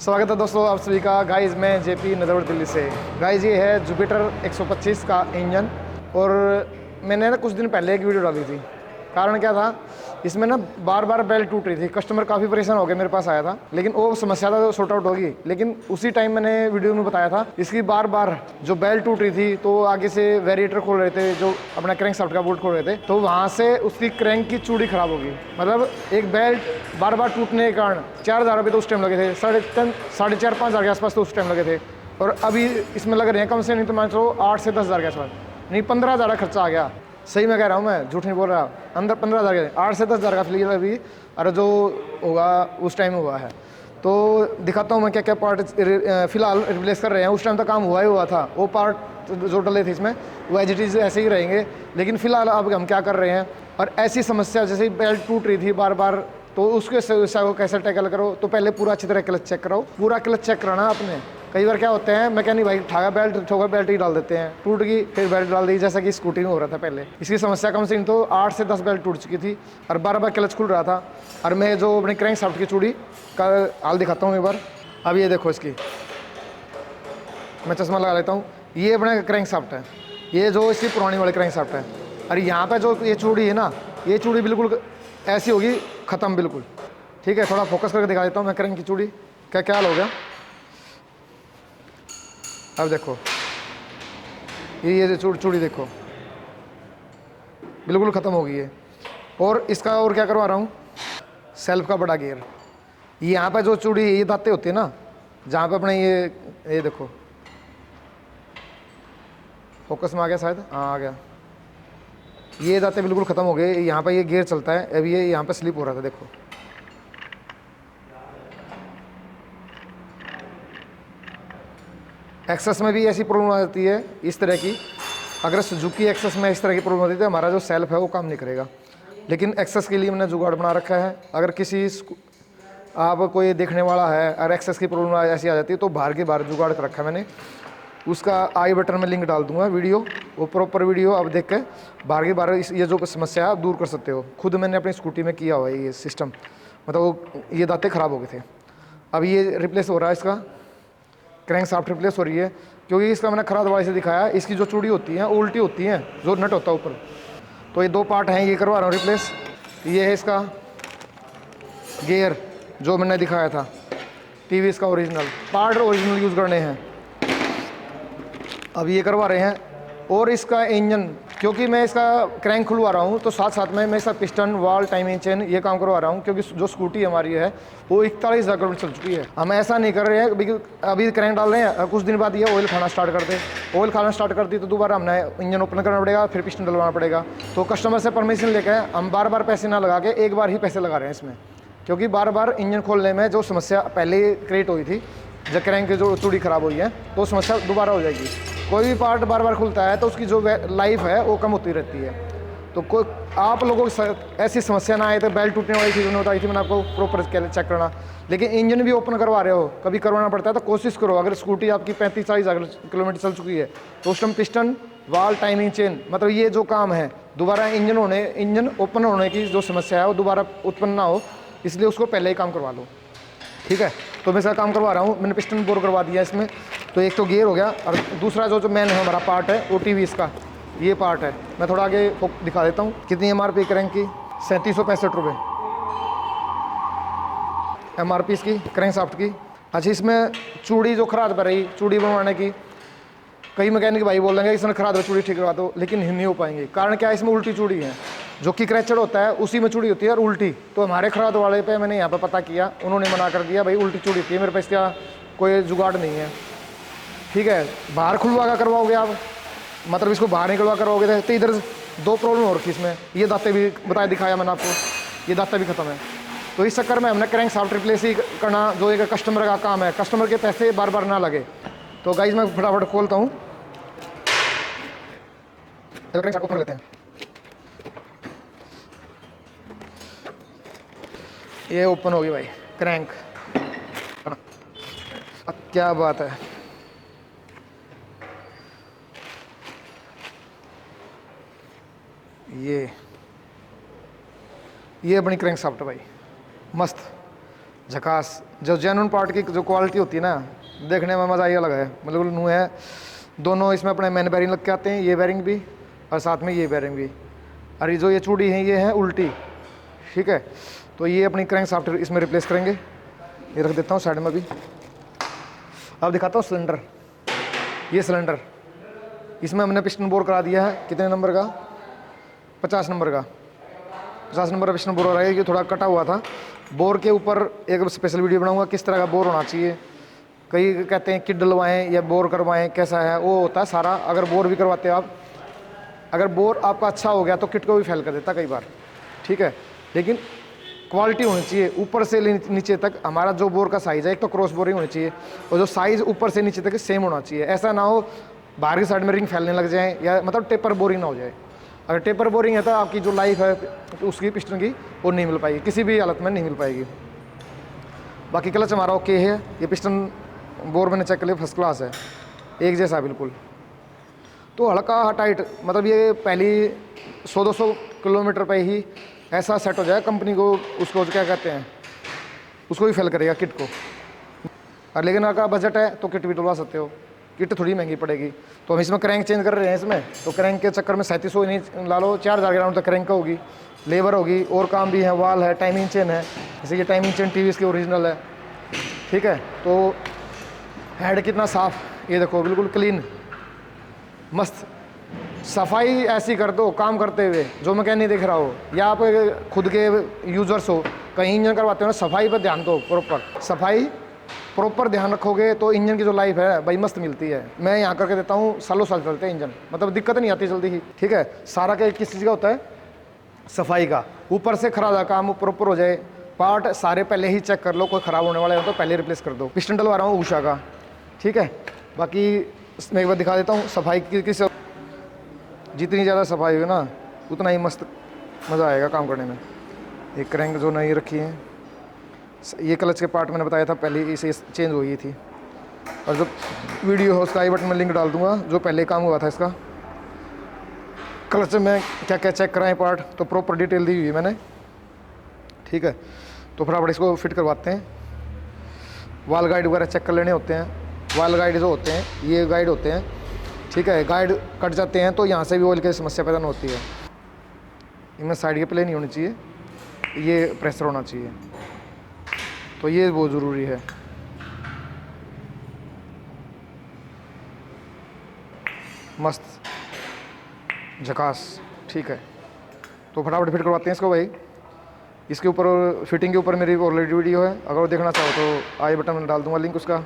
स्वागत है दोस्तों आप सभी का। गाइस मैं जेपी नजर दिल्ली से। गाइस ये है जुपिटर 125 का इंजन और मैंने ना कुछ दिन पहले एक वीडियो डाली थी। कारण क्या था, इसमें ना बार बार बेल्ट टूट रही थी। कस्टमर काफ़ी परेशान हो गए, मेरे पास आया था, लेकिन वो समस्या था सॉर्ट आउट होगी। लेकिन उसी टाइम मैंने वीडियो में बताया था इसकी बार बार जो बेल्ट टूट रही थी, तो आगे से वेरिएटर खोल रहे थे, जो अपना क्रैंक शाफ्ट का बोल्ट खोल रहे थे, तो वहाँ से उसकी क्रैंक की चूड़ी खराब होगी। मतलब एक बेल्ट बार बार टूटने के कारण 4,000 रुपये तो उस टाइम लगे थे, 4,500 के आसपास तो उस टाइम लगे थे। और अभी इसमें लग रहे हैं कम से नहीं तो मान लो 8 से 10,000 के आसपास, नहीं 15,000 का खर्चा आ गया। सही मैं कह रहा हूँ, मैं झूठ नहीं बोल रहा। अंदर 15,000 के 8 से 10,000 का फिलहाल अभी और जो होगा उस टाइम हुआ है। तो दिखाता हूँ मैं क्या क्या पार्ट फिलहाल रिप्लेस कर रहे हैं। उस टाइम तक काम हुआ ही हुआ था, वो पार्ट जो डले थे इसमें वो एज इट इज़ ऐसे ही रहेंगे। लेकिन फिलहाल अब हम क्या कर रहे हैं, और ऐसी समस्या जैसे बेल्ट टूट रही थी बार बार, तो उसके समस्या को कैसे टैकल करो, तो पहले पूरा अच्छी तरह क्लच चेक कराओ। पूरा क्लच चेक कराना आपने। कई बार क्या होते हैं, मैकेनिक भाई ठागा बेल्ट ठोका बेल्ट ही डाल देते हैं, टूट गई फिर बेल्ट डाल दी, जैसा कि स्कूटी में हो रहा था पहले। इसकी समस्या कम से कम तो 8 से 10 बेल्ट टूट चुकी थी और बार बार क्लच खुल रहा था। और मैं जो अपनी क्रैंक शाफ्ट की चूड़ी का हाल दिखाता हूँ एक बार। अब ये देखो, इसकी मैं चश्मा लगा लेता हूँ। ये अपना क्रैंक शाफ्ट है, ये जो इसकी पुरानी वाली क्रैंक शाफ्ट है। और यहाँ पर जो ये चूड़ी है ना, ये चूड़ी बिल्कुल ऐसी होगी ख़त्म बिल्कुल। ठीक है, थोड़ा फोकस करके दिखा देता हूँ मैं क्रैंक की चूड़ी क्या क्या हाल हो गया। अब देखो ये चूड़ी देखो बिल्कुल ख़त्म हो गई है। और इसका और क्या करवा रहा हूँ, सेल्फ का बड़ा गियर। यहाँ पे जो चूड़ी ये दाते होती है ना, जहाँ पे अपने ये देखो, फोकस में आ गया शायद, हाँ आ गया। ये दाते बिल्कुल ख़त्म हो गए। यहाँ पे ये गियर चलता है, अभी ये यहाँ पे स्लिप हो रहा था देखो। एक्सेस में भी ऐसी प्रॉब्लम आ जाती है इस तरह की। अगर सुजुकी एक्सेस में इस तरह की प्रॉब्लम होती है तो हमारा जो सेल्फ है वो काम नहीं करेगा। लेकिन एक्सेस के लिए मैंने जुगाड़ बना रखा है। अगर किसी आप कोई देखने वाला है और एक्सेस की प्रॉब्लम ऐसी आ जाती है, तो बाहर के बाहर जुगाड़ कर रखा है मैंने। उसका आई बटन में लिंक डाल दूंगा, वीडियो, वो प्रॉपर वीडियो आप देख के बाहर के बाहर ये जो समस्या है आप दूर कर सकते हो। खुद मैंने अपनी स्कूटी में किया हुआ है ये सिस्टम। मतलब वो ये दांतें ख़राब हो गए थे। अब ये रिप्लेस हो रहा है, इसका क्रैंक शाफ्ट रिप्लेस हो रही है। क्योंकि इसका मैंने खरा दवाई से दिखाया, इसकी जो चूड़ी होती हैं उल्टी होती हैं, जो नट होता है ऊपर। तो ये 2 पार्ट हैं, ये करवा रहा हूँ रिप्लेस। ये है इसका गियर जो मैंने दिखाया था, टीवीएस का ओरिजिनल पार्ट, ओरिजिनल यूज़ करने हैं। अब ये करवा रहे हैं। और इसका इंजन, क्योंकि मैं इसका क्रैंक खुलवा रहा हूँ, तो साथ साथ में मैं इसका पिस्टन, वाल, टाइमिंग चेन ये काम करवा रहा हूँ। क्योंकि जो स्कूटी हमारी है वो 41,000 किलोमीटर चल चुकी है। हम ऐसा नहीं कर रहे हैं अभी क्रैंक डाल रहे हैं, कुछ दिन बाद ये ऑयल खाना स्टार्ट करते। ऑयल खाना स्टार्ट करती तो दोबारा हमने इंजन ओपन करना पड़ेगा, फिर पिस्टन डलवाना पड़ेगा। तो कस्टमर से परमिशन लेकर हम बार बार पैसे ना लगा के एक बार ही पैसे लगा रहे हैं इसमें। क्योंकि बार बार इंजन खोलने में जो समस्या पहले क्रिएट हुई थी, जब क्रैंक की जो चूड़ी ख़राब हुई है, तो समस्या दोबारा हो जाएगी। कोई भी पार्ट बार बार खुलता है तो उसकी जो लाइफ है वो कम होती रहती है। तो कोई आप लोगों को ऐसी समस्या ना आए, तो बेल्ट टूटने वाली चीज़ नहीं बताई थी मैंने आपको, प्रॉपर चेक करना। लेकिन इंजन भी ओपन करवा रहे हो, कभी करवाना पड़ता है, तो कोशिश करो। अगर स्कूटी आपकी 35-40,000 किलोमीटर चल चुकी है, तो उस टाइम पिस्टन, वाल, टाइमिंग चेन, मतलब ये जो काम है, दोबारा इंजन ओपन होने की जो समस्या है वो दोबारा उत्पन्न ना हो, इसलिए उसको पहले ही काम करवा लो। ठीक है, तो मैं इसका काम करवा रहा हूँ। मैंने पिस्टन बोर करवा दिया इसमें। तो एक तो गियर हो गया, और दूसरा जो मेन है हमारा पार्ट है वो टीवी इसका ये पार्ट है। मैं थोड़ा आगे दिखा देता हूँ कितनी MRP क्रैंक की, 3765 रुपये MRP इसकी क्रैंक शाफ्ट की। अच्छा, इसमें चूड़ी जो खराब पर रही, चूड़ी बनवाने की, कई मैकेनिक भाई बोल देंगे इसमें खराब है चूड़ी ठीक करवा दो, लेकिन नहीं हो पाएंगे। कारण क्या है, इसमें उल्टी चूड़ी है। जो कि क्रैचर होता है उसी में चूड़ी होती है और उल्टी। तो हमारे खराद वाले पे मैंने यहाँ पे पता किया, उन्होंने मना कर दिया, भाई उल्टी चूड़ी होती है, मेरे पास इसका कोई जुगाड़ नहीं है। ठीक है, बाहर खुलवा कर करवाओगे आप, मतलब इसको बाहर निकलवा करवाओगे तो इधर 2 प्रॉब्लम हो रखी इसमें। ये दांतें भी बताया दिखाया मैंने आपको, ये दांतें भी ख़त्म है। तो इस चक्कर में हमने क्रैंक शाफ्ट रिप्लेस ही करना, जो एक कस्टमर का काम है, कस्टमर के पैसे बार बार ना लगे। तो गाइस मैं फटाफट खोलता हूँ, क्रैंक शाफ्ट खोल लेते हैं। ये ओपन होगी भाई क्रैंक, क्या बात है। ये अपनी क्रैंक शाफ्ट भाई मस्त। झकास। जो जेन्युइन पार्ट की जो क्वालिटी होती है ना, देखने में मज़ा ही अलग है। मतलब न्यू है दोनों, इसमें अपने मैन बैरिंग लग के आते हैं, ये बैरिंग भी और साथ में ये बैरिंग भी। और ये जो ये चूड़ी है ये है उल्टी, ठीक है। तो ये अपनी क्रैंक शाफ्ट इसमें रिप्लेस करेंगे। ये रख देता हूँ साइड में भी। अब दिखाता हूँ सिलेंडर। ये सिलेंडर, इसमें हमने पिस्टन बोर करा दिया है। कितने नंबर का? 50 नंबर का। 50 नंबर का पिस्टन बोर हो रहा है। ये थोड़ा कटा हुआ था। बोर के ऊपर एक स्पेशल वीडियो बनाऊंगा किस तरह का बोर होना चाहिए। कई कहते हैं किट डलवाएं या बोर करवाएं, कैसा है वो होता है सारा। अगर बोर भी करवाते हो आप, अगर बोर आपका अच्छा हो गया तो किट को भी फेल कर देता कई बार, ठीक है। लेकिन क्वालिटी होनी चाहिए ऊपर से नीचे तक। हमारा जो बोर का साइज़ है, एक तो क्रॉस बोरिंग होनी चाहिए और जो साइज़ ऊपर से नीचे तक सेम होना चाहिए। ऐसा ना हो बाहर की साइड में रिंग फैलने लग जाए या मतलब टेपर बोरिंग ना हो जाए। अगर टेपर बोरिंग है तो आपकी जो लाइफ है उसकी पिस्टन की वो नहीं मिल पाएगी, किसी भी हालत में नहीं मिल पाएगी। बाकी क्लच हमारा ओके है। ये पिस्टन बोर मैंने चेक कर लिया, फर्स्ट क्लास है, एक जैसा बिल्कुल। तो हल्का टाइट, मतलब ये पहली 100-200 किलोमीटर पे ही ऐसा सेट हो जाए कंपनी को, उसको क्या कहते हैं, उसको भी फेल करेगा किट को। और लेकिन अगर बजट है तो किट भी डलवा सकते हो, किट थोड़ी महंगी पड़ेगी। तो हम इसमें क्रैंक चेंज कर रहे हैं इसमें, तो क्रैंक के चक्कर में 3700 नहीं ला लो, 4000 ग्राउंड तक क्रैंक होगी, लेबर होगी और काम भी है, वाल है, टाइमिंग चेन है। जैसे ये टाइमिंग चेन टीवीएस की ओरिजिनल है, ठीक है। तो हेड कितना साफ, ये देखो बिल्कुल क्लीन, मस्त। सफाई ऐसी कर दो काम करते हुए, जो मैकेनिक दिख रहा हो या आप खुद के यूजर्स हो, कहीं इंजन करवाते हो ना, सफाई पर ध्यान दो, प्रॉपर सफाई प्रॉपर ध्यान रखोगे तो इंजन की जो लाइफ है भाई मस्त मिलती है। मैं यहाँ करके देता हूँ, सालों साल चलते हैं इंजन, मतलब दिक्कत नहीं आती जल्दी ही, ठीक है। सारा के किस चीज़ का होता है? सफाई का। ऊपर से खराब काम प्रॉपर हो जाए, पार्ट सारे पहले ही चेक कर लो, कोई ख़राब होने वाला है तो पहले रिप्लेस कर दो। पिस्टन डलवा रहा हूँ उषा का, ठीक है। बाकी मैं एक बार दिखा देता हूँ सफाई की, किस जितनी ज़्यादा सफाई होगी ना उतना ही मस्त मज़ा आएगा काम करने में। एक क्रैंक जो नई रखी है, ये क्लच के पार्ट मैंने बताया था पहले इसे चेंज हुई थी, और जो वीडियो है उसका आई बटन में लिंक डाल दूंगा, जो पहले काम हुआ था इसका। क्लच में क्या क्या चेक कराएं पार्ट, तो प्रॉपर डिटेल दी हुई है मैंने, ठीक है। तो फटाफट इसको फिट करवाते हैं। वाल गाइड वगैरह चेक कर लेने होते हैं। वाल गाइड जो होते हैं ये गाइड होते हैं, ठीक है। गाइड कट जाते हैं तो यहाँ से भी ऑयल की समस्या पैदा नहीं होती है। इनमें साइड के प्ले नहीं होनी चाहिए, ये प्रेशर होना चाहिए, तो ये बहुत ज़रूरी है। मस्त झकास, ठीक है। तो फटाफट फिट करवाते हैं इसको भाई। इसके ऊपर फिटिंग के ऊपर मेरी ऑलरेडी वीडियो है, अगर वो देखना चाहो तो आई बटन में डाल दूंगा लिंक उसका।